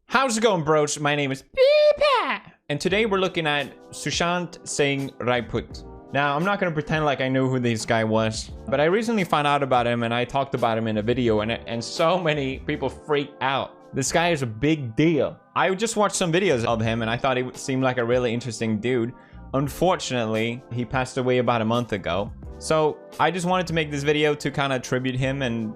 How's it going, bros? My name is PewDiePie, and today we're looking at Sushant Singh Rajput. Now, I'm not going to pretend like I knew who this guy was, but I recently found out about him and I talked about him in a video, and so many people freaked out. This guy is a big deal. I just watched some videos of him and I thought he seemed like a really interesting dude. Unfortunately, he passed away about a month ago. So I just wanted to make this video to kind of tribute him and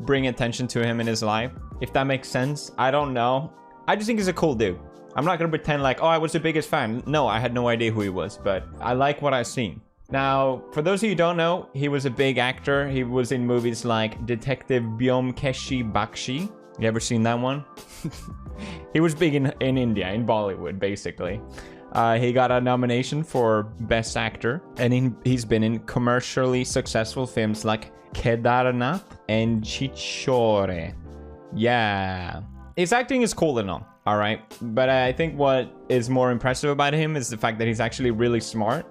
bring attention to him in his life. If that makes sense, I don't know. I just think he's a cool dude. I'm not gonna pretend like, oh, I was the biggest fan. No, I had no idea who he was, but I like what I've seen. Now, for those of you who don't know, he was a big actor. He was in movies like Detective Byomkeshi Bakshi. You ever seen that one? He was big in India, in Bollywood, basically. He got a nomination for Best Actor, and he's been in commercially successful films like Kedarnath and Chichore. Yeah. His acting is cool and all right? But I think what is more impressive about him is the fact that he's actually really smart.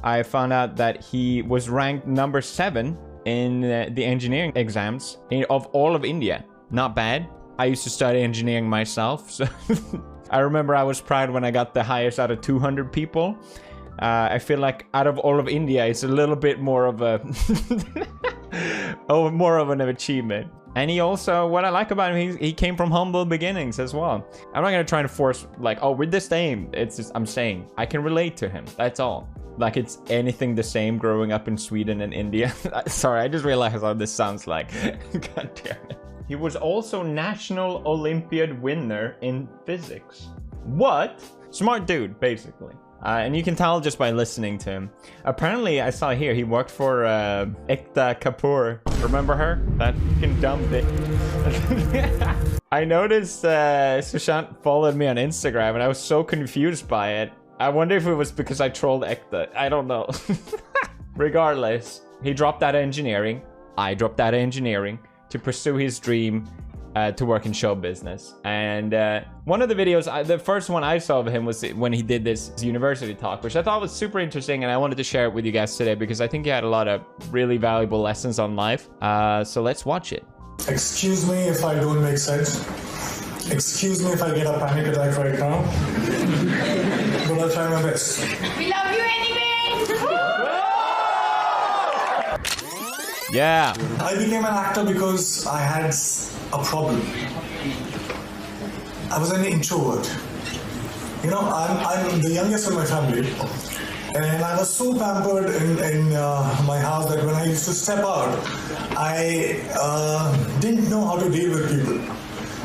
I found out that he was ranked number 7 in the engineering exams of all of India. Not bad. I used to study engineering myself, so I remember I was proud when I got the highest out of 200 people. I feel like out of all of India, it's a little bit more of a more of an achievement. And he also, what I like about him, he came from humble beginnings as well. I'm not gonna try to force like, oh, we're the same. It's just, I'm saying I can relate to him. That's all. Like it's anything the same growing up in Sweden and India. Sorry, I just realized how this sounds like. God damn it. He was also National Olympiad winner in physics. What? Smart dude, basically. And you can tell just by listening to him. Apparently, I saw here, he worked for Ekta Kapoor. Remember her? That fucking dumb bitch. I noticed Sushant followed me on Instagram, and I was so confused by it. I wonder if it was because I trolled Ekta. I don't know. Regardless, he dropped out of engineering. I dropped out of engineering to pursue his dream to work in show business. And one of the videos, the first one I saw of him was when he did this university talk, which I thought was super interesting, and I wanted to share it with you guys today because I think he had a lot of really valuable lessons on life. So let's watch it. Excuse me if I don't make sense. Excuse me if I get a panic attack right now. But I'll try my best. We love you anyway! Yeah. I became an actor because I had a problem. I was an introvert. You know, I'm the youngest in my family, and I was so pampered in my house that when I used to step out, I didn't know how to deal with people.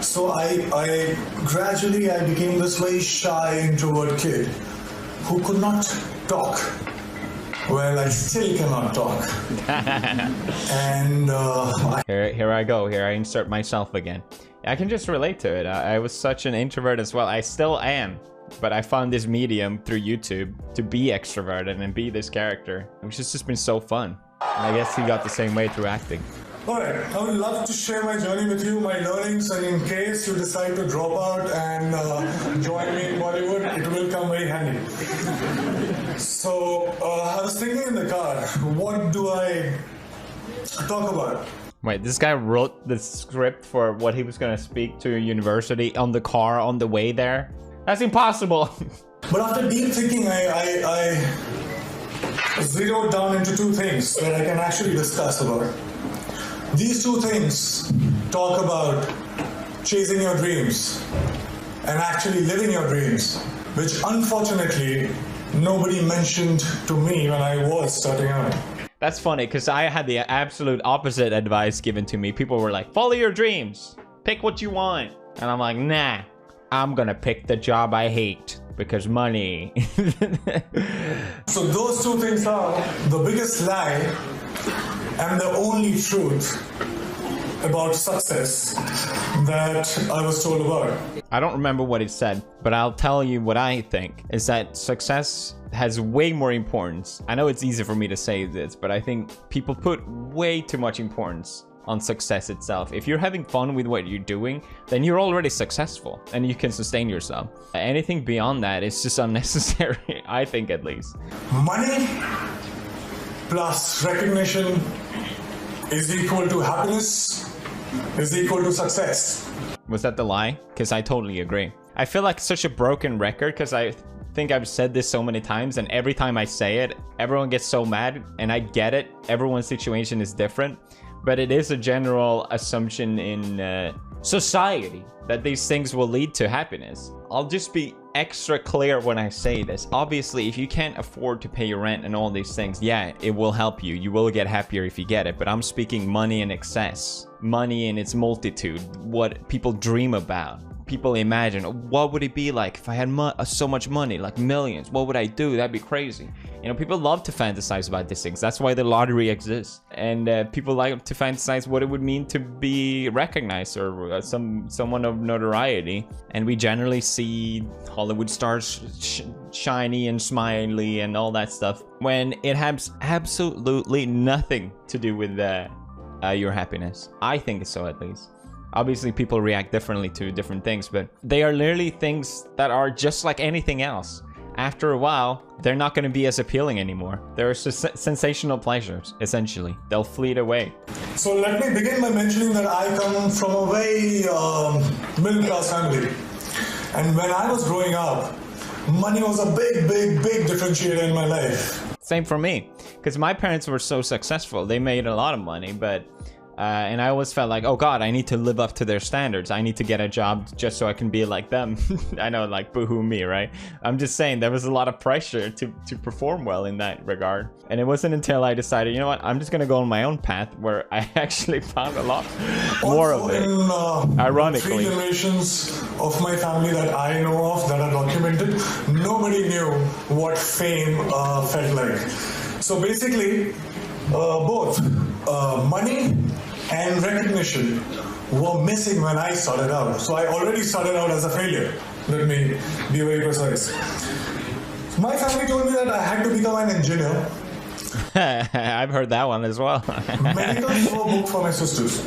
So I gradually became this very shy introvert kid who could not talk. Well, I still cannot talk. And here I go. Here I insert myself again. I can just relate to it. I was such an introvert as well. I still am. But I found this medium through YouTube to be extroverted and be this character, which has just been so fun. And I guess he got the same way through acting. Alright, I would love to share my journey with you, my learnings, and in case you decide to drop out and join me in Bollywood, it will come very handy. So, I was thinking in the car, what do I talk about? Wait, this guy wrote the script for what he was going to speak to a university on the car on the way there? That's impossible. But after deep thinking, I zeroed down into 2 things that I can actually discuss about. These 2 things talk about chasing your dreams and actually living your dreams, which unfortunately nobody mentioned to me when I was starting out. That's funny because I had the absolute opposite advice given to me. People were like, follow your dreams, pick what you want. And I'm like, nah, I'm gonna pick the job I hate because money. So those 2 things are the biggest lie and the only truth about success that I was told about. I don't remember what it said, but I'll tell you what I think is that success has way more importance. I know it's easy for me to say this, but I think people put way too much importance on success itself. If you're having fun with what you're doing, then you're already successful and you can sustain yourself. Anything beyond that is just unnecessary, I think, at least. Money plus recognition is equal to happiness, is equal to success. Was that the lie? Because I totally agree. I feel like such a broken record because I think I've said this so many times, and every time I say it, everyone gets so mad, and I get it. Everyone's situation is different, but it is a general assumption in society that these things will lead to happiness. I'll just be extra clear when I say this. Obviously, if you can't afford to pay your rent and all these things, yeah, it will help you. You will get happier if you get it, but I'm speaking money in excess. Money in its multitude. What people dream about. People imagine, what would it be like if I had so much money, like millions? What would I do? That'd be crazy. You know, people love to fantasize about these things. That's why the lottery exists. And people like to fantasize what it would mean to be recognized or someone of notoriety. And we generally see Hollywood stars shiny and smiley and all that stuff when it has absolutely nothing to do with your happiness. I think so, at least. Obviously, people react differently to different things, but they are literally things that are just like anything else. After a while, they're not going to be as appealing anymore. They're just sensational pleasures, essentially. They'll fleet away. So let me begin by mentioning that I come from a very middle-class family. And when I was growing up, money was a big differentiator in my life. Same for me, because my parents were so successful. They made a lot of money, but and I always felt like, oh God, I need to live up to their standards. I need to get a job just so I can be like them. I know, like, boohoo me, right? I'm just saying there was a lot of pressure to perform well in that regard. And it wasn't until I decided, you know what, I'm just going to go on my own path where I actually found a lot more of it. Ironically. 3 generations of my family that I know of that are documented, nobody knew what fame felt like. So basically, both money and recognition were missing when I started out. So I already started out as a failure. Let me be very precise. My family told me that I had to become an engineer. I've heard that one as well. Medical were booked for my sisters.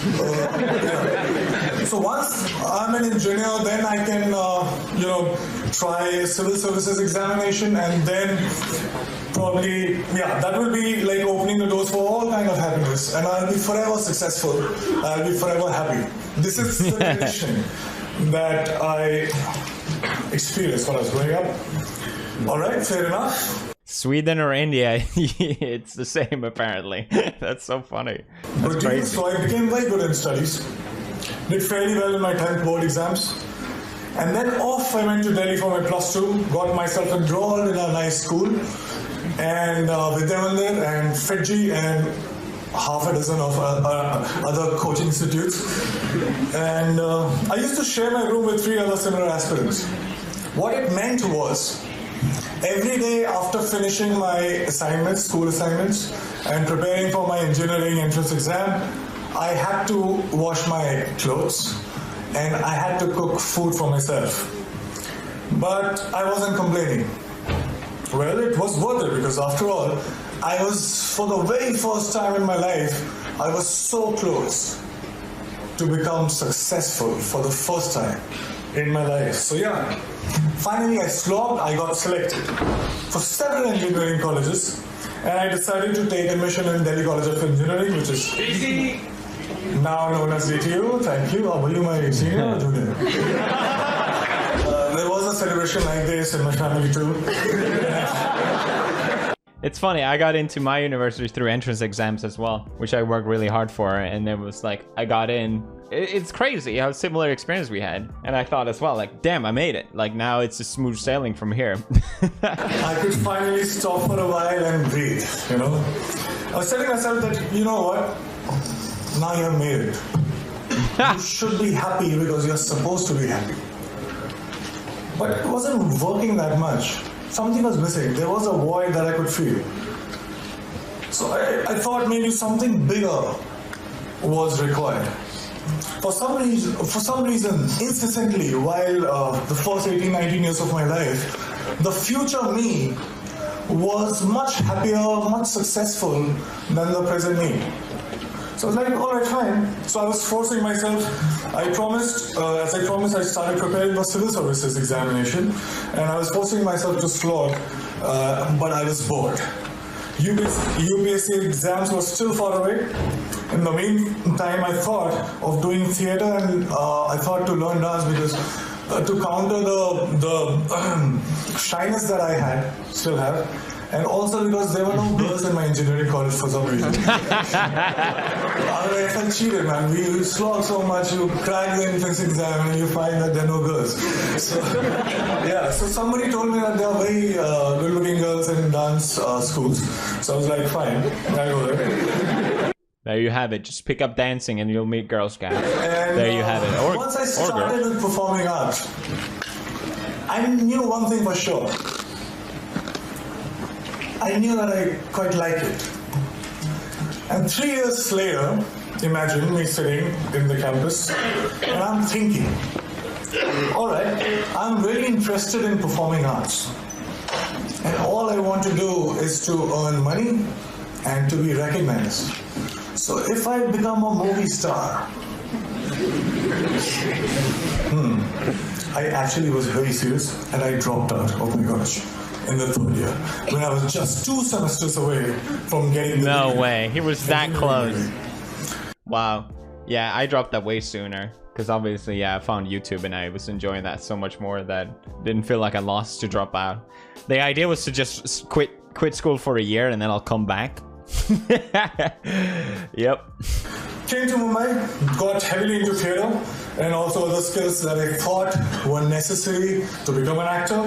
Yeah. So once I'm an engineer, then I can, try a civil services examination, and then probably, that will be like opening the doors for all kind of happiness, and I'll be forever successful. I'll be forever happy. This is the condition that I experienced when I was growing up. All right, fair enough. Sweden or India, it's the same apparently. That's so funny. That's crazy. So I became very good in studies. Did fairly well in my 10th board exams. And then off I went to Delhi for my +2, got myself enrolled in a nice school. And Vidyamandir and Fiji and half a dozen of other coaching institutes. And I used to share my room with 3 other similar aspirants. What it meant was, every day after finishing my assignments, school assignments, and preparing for my engineering entrance exam, I had to wash my clothes and I had to cook food for myself. But I wasn't complaining. Well, it was worth it because after all, I was, for the very first time in my life, I was so close to become successful for the first time in my life. So yeah, finally I slogged, I got selected for several engineering colleges, and I decided to take admission in Delhi College of Engineering, which is now known as DTU. Thank you. Were you my senior or junior? There was a celebration like this in my family too. It's funny, I got into my university through entrance exams as well, which I worked really hard for, and it was like, I got in. It's crazy how similar experience we had. And I thought as well, like, damn, I made it. Like, now it's a smooth sailing from here. I could finally stop for a while and breathe, you know. I was telling myself that, you know what, now you've made it. You should be happy because you're supposed to be happy. But it wasn't working that much. Something was missing. There was a void that I could feel. So I thought maybe something bigger was required. For some reason, incessantly, while the first 18, 19 years of my life, the future me was much happier, much successful than the present me. So I was like, all right, fine. So I was forcing myself. As I promised, I started preparing for civil services examination, and I was forcing myself to slog, but I was bored. UPSC exams were still far away. In the meantime, I thought of doing theatre, and I thought to learn dance because to counter the shyness that I still have, and also because there were no girls in my engineering college for some reason. I felt cheated, man. You slog so much, you crack the entrance exam, and you find that there are no girls. So, yeah, so somebody told me that there are very good-looking girls in dance schools. So I was like, fine, I'll go there. There you have it. Just pick up dancing and you'll meet girls, guys. And, there you have it. Or, once I started with performing arts, I knew one thing for sure. I knew that I quite like it. And 3 years later, imagine me sitting in the campus, and I'm thinking, all right, I'm really interested in performing arts. And all I want to do is to earn money and to be recognized. So if I become a movie star, I actually was very serious and I dropped out of my college in the 3rd year when I was just 2 semesters away from getting the No way, he was that close. Wow. Yeah, I dropped that way sooner because obviously, yeah, I found YouTube and I was enjoying that so much more that didn't feel like I lost to drop out. The idea was to just quit school for a year and then I'll come back. Yep. Came to Mumbai, got heavily into theatre and also other skills that I thought were necessary to become an actor.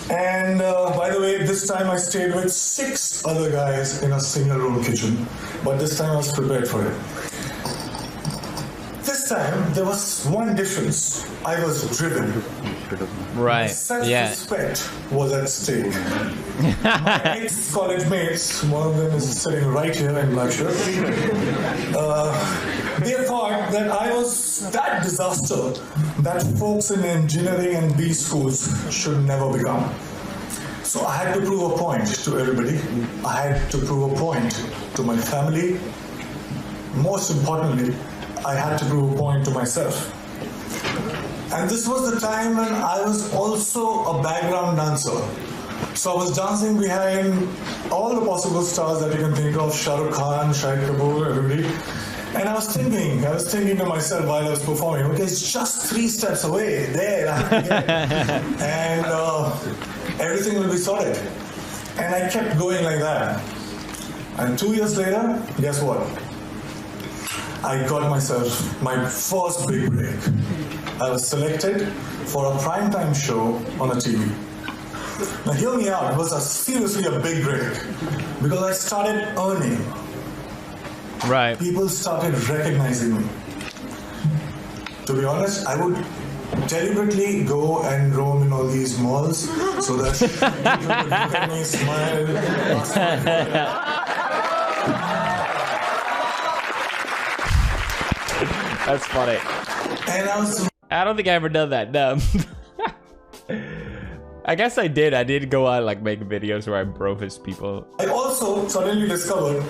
And by the way, this time I stayed with 6 other guys in a single room kitchen, but this time I was prepared for it. This time there was one difference. I was driven. Right. Self-respect was at stake. My ex-college mates, one of them is sitting right here in black shirt. They thought that I was that disaster that folks in engineering and B schools should never become. So I had to prove a point to everybody. I had to prove a point to my family. Most importantly, I had to prove a point to myself. And this was the time when I was also a background dancer. So I was dancing behind all the possible stars that you can think of, Shah Rukh Khan, Shahid Kapoor, everybody. And I was thinking to myself while I was performing, okay, it's just 3 steps away, there, I have to get it. And everything will be sorted. And I kept going like that. And 2 years later, guess what? I got myself my first big break. I was selected for a primetime show on a TV. Now hear me out, it was seriously a big break because I started earning. Right. People started recognizing me. To be honest, I would deliberately go and roam in all these malls so that people would look at me, smile. That's funny. And I don't think I ever done that. No. I guess I did. I did go out like make videos where I brofist people. I also suddenly discovered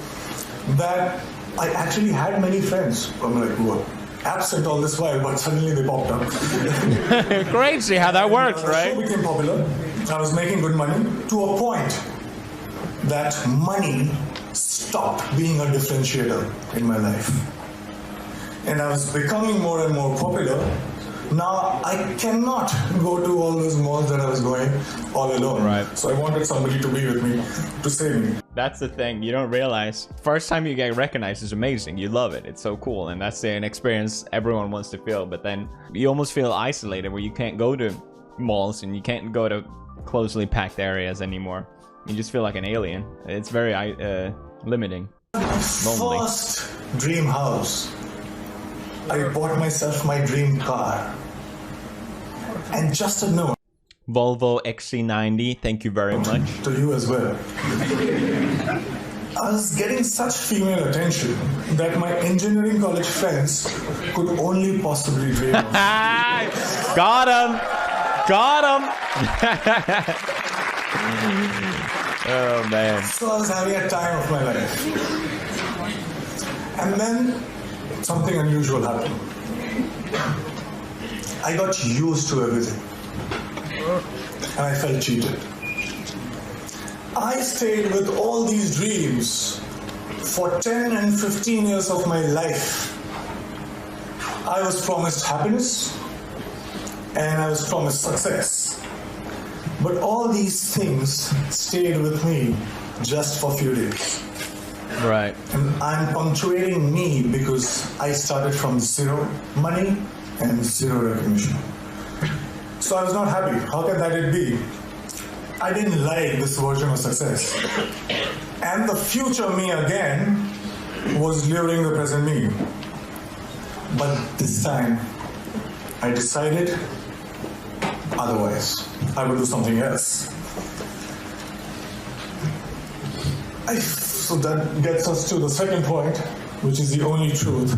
that I actually had many friends. I'm like, who were absent all this while, but suddenly they popped up. Crazy how that works, right? The show became popular. I was making good money to a point that money stopped being a differentiator in my life. And I was becoming more and more popular. Now I cannot go to all those malls that I was going all alone. Right. So I wanted somebody to be with me, to save me. That's the thing you don't realize. First time you get recognized is amazing. You love it. It's so cool. And that's an experience everyone wants to feel. But then you almost feel isolated where you can't go to malls and you can't go to closely packed areas anymore. You just feel like an alien. It's very limiting. Lonely. First dream house. I bought myself my dream car. And just a note. Volvo XC90, thank you very much. To you as well. I was getting such female attention that my engineering college friends could only possibly dream of. Got him! Got him! Oh man. So I was having a time of my life. And then something unusual happened. I got used to everything. And I felt cheated. I stayed with all these dreams for 10 and 15 years of my life. I was promised happiness and I was promised success. But all these things stayed with me just for a few days. Right. And I'm punctuating me because I started from zero money and zero recognition. So I was not happy. How can that be? I didn't like this version of success. And the future me again was luring the present me. But this time, I decided otherwise. I would do something else. So that gets us to the second point, which is the only truth.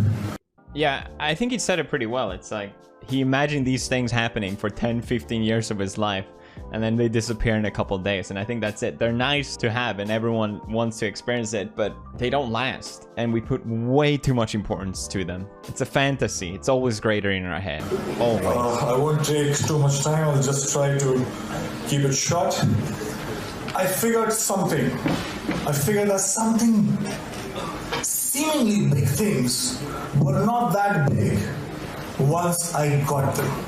Yeah, I think he said it pretty well. It's like he imagined these things happening for 10, 15 years of his life, and then they disappear in a couple of days. And I think that's it. They're nice to have, and everyone wants to experience it, but they don't last. And we put way too much importance to them. It's a fantasy. It's always greater in our head. Always. I won't take too much time. I'll just try to keep it short. I figured something. I figured that something seemingly big things were not that big once I got them.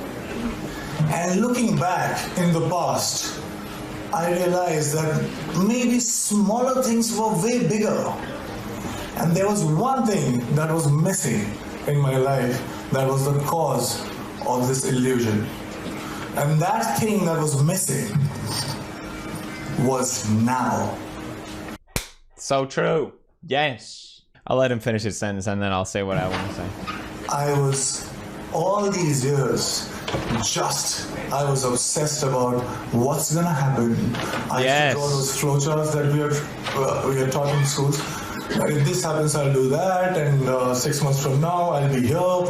And looking back in the past, I realized that maybe smaller things were way bigger. And there was one thing that was missing in my life that was the cause of this illusion. And that thing that was missing was now. So true. Yes. I'll let him finish his sentence and then I'll say what I want to say. I was, all these years, I was obsessed about what's gonna happen. I used to draw those flowcharts that we are taught in schools. If this happens, I'll do that, and 6 months from now, I'll be here.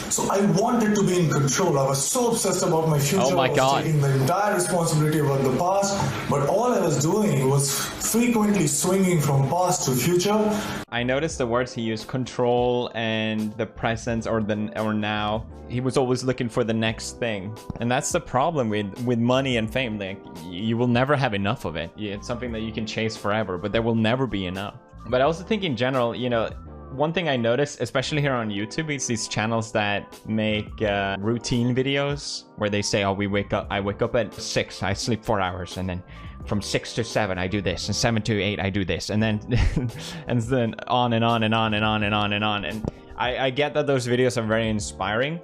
So I wanted to be in control. I was so obsessed about my future. Oh my God. I was taking the entire responsibility about the past, but all I was doing was frequently swinging from past to future. I noticed the words he used, control and the present or now. He was always looking for the next thing. And that's the problem with money and fame. Like, you will never have enough of it. It's something that you can chase forever, but there will never be enough. But I also think in general, you know, one thing I noticed, especially here on YouTube, is these channels that make routine videos where they say, oh, I wake up at 6, I sleep 4 hours, and then from 6 to 7 I do this, and 7 to 8 I do this, and then and then on and on and on and on and on and on. And I get that those videos are very inspiring,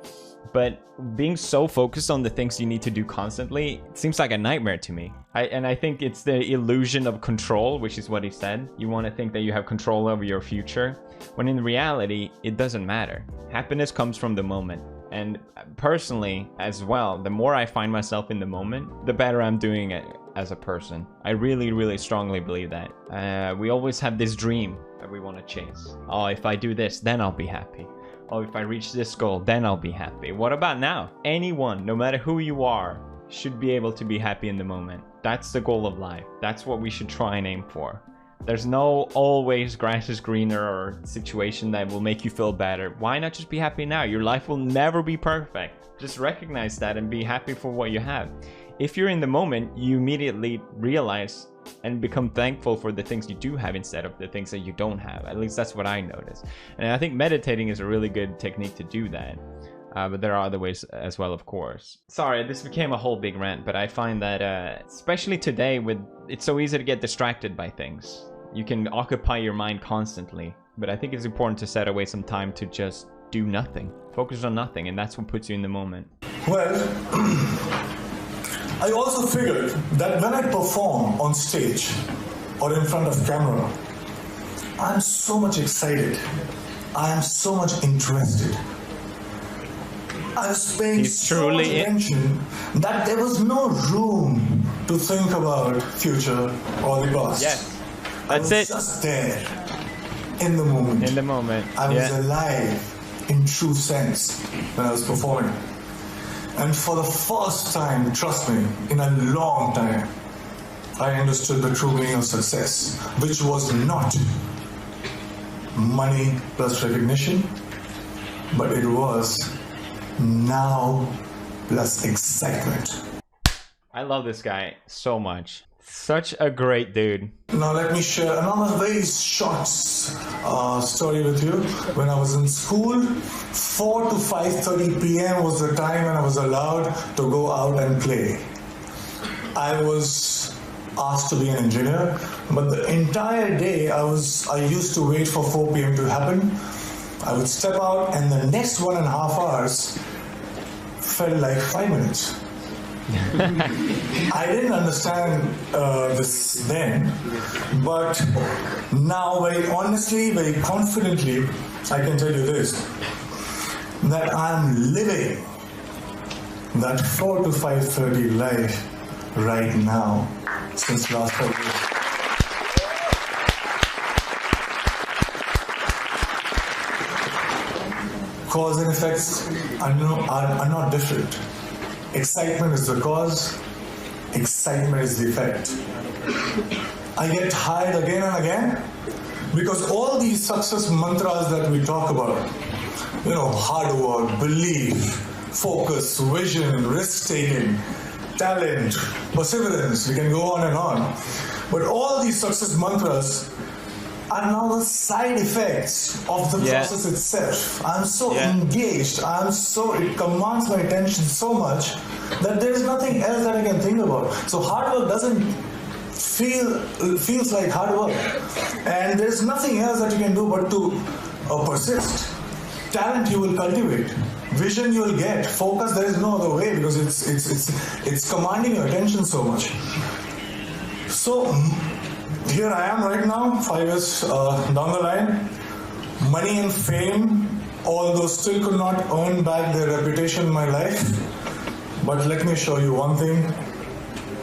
but being so focused on the things you need to do constantly, it seems like a nightmare to me. I think it's the illusion of control, which is what he said. You want to think that you have control over your future, when in reality, it doesn't matter. Happiness comes from the moment. And personally, as well, the more I find myself in the moment, the better I'm doing it as a person. I really, really strongly believe that. We always have this dream that we want to chase. Oh, if I do this, then I'll be happy. Oh, if I reach this goal, then I'll be happy. What about now? Anyone, no matter who you are, should be able to be happy in the moment. That's the goal of life. That's what we should try and aim for. There's no always grass is greener or situation that will make you feel better. Why not just be happy now? Your life will never be perfect. Just recognize that and be happy for what you have. If you're in the moment, you immediately realize and become thankful for the things you do have instead of the things that you don't have. At least that's what I noticed. And I think meditating is a really good technique to do that. But there are other ways as well, of course. Sorry, this became a whole big rant, but I find that especially today, it's so easy to get distracted by things. You can occupy your mind constantly, but I think it's important to set away some time to just do nothing. Focus on nothing, and that's what puts you in the moment. Well, I also figured that when I perform on stage or in front of camera, I'm so much excited. I am so much interested. I was paying so much attention that there was no room to think about future or the past. Yes, that's it. I was just there, in the moment. In the moment. I was alive, in true sense, when I was performing. And for the first time, trust me, in a long time, I understood the true meaning of success, which was not money plus recognition, but it was now plus excitement. I love this guy so much. Such a great dude. Now let me share another very short story with you. When I was in school, 4 to 5:30 p.m. was the time when I was allowed to go out and play. I was asked to be an engineer, but the entire day I used to wait for 4 p.m. to happen. I would step out, and the next 1.5 hours felt like 5 minutes. I didn't understand this then, but now very honestly, very confidently, I can tell you this, that I'm living that 4 to 5:30 life right now since last 5 years. Cause and effects are not different. Excitement is the cause, excitement is the effect. I get tired again and again because all these success mantras that we talk about, hard work, belief, focus, vision, risk-taking, talent, perseverance, we can go on and on. But all these success mantras are now the side effects of the process itself. I'm so engaged, it commands my attention so much that there is nothing else that I can think about. So hard work doesn't feels like hard work. And there's nothing else that you can do but to persist. Talent you will cultivate. Vision you will get. Focus, there is no other way because it's commanding your attention so much. So here I am right now, 5 years down the line. Money and fame, although still could not earn back their reputation in my life. But let me show you one thing.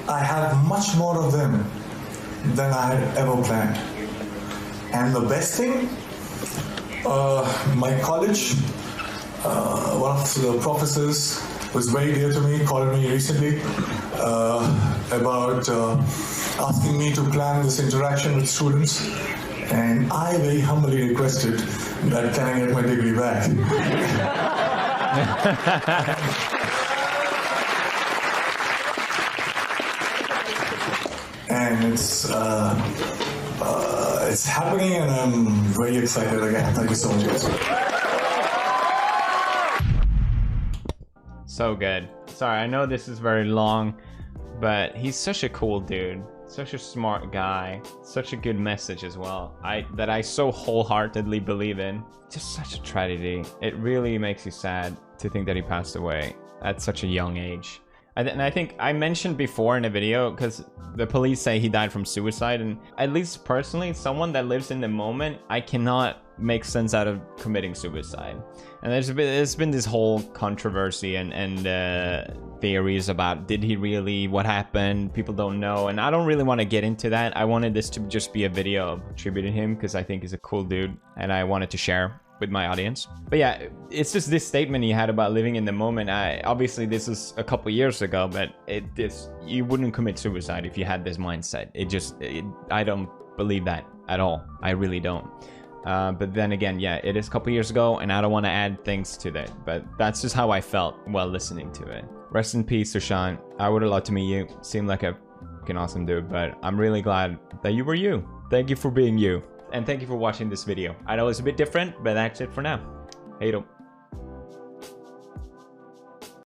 I have much more of them than I had ever planned. And the best thing, my college, one of the professors who is very dear to me called me recently about asking me to plan this interaction with students, and I very humbly requested that can I get my degree back. And it's happening, and I'm very excited again. Thank you so much, guys. So good. Sorry, I know this is very long, but he's such a cool dude. Such a smart guy, such a good message as well. That I so wholeheartedly believe in. Just such a tragedy. It really makes you sad to think that he passed away at such a young age. And I think I mentioned before in a video, because the police say he died from suicide, and at least personally, someone that lives in the moment, I cannot make sense out of committing suicide. And there's been this whole controversy and theories about did he really, what happened, people don't know, and I don't really want to get into that. I wanted this to just be a video of tributing him because I think he's a cool dude and I wanted to share with my audience. But yeah, it's just this statement he had about living in the moment. Obviously this is a couple years ago, but you wouldn't commit suicide if you had this mindset. I don't believe that at all. I really don't. But then again, yeah, it is a couple years ago and I don't want to add things to that, but that's just how I felt while listening to it. Rest in peace, Sushant. I would have loved to meet you. Seemed like a fucking awesome dude, but I'm really glad that you were you. Thank you for being you. And thank you for watching this video. I know it's a bit different, but that's it for now. Hey,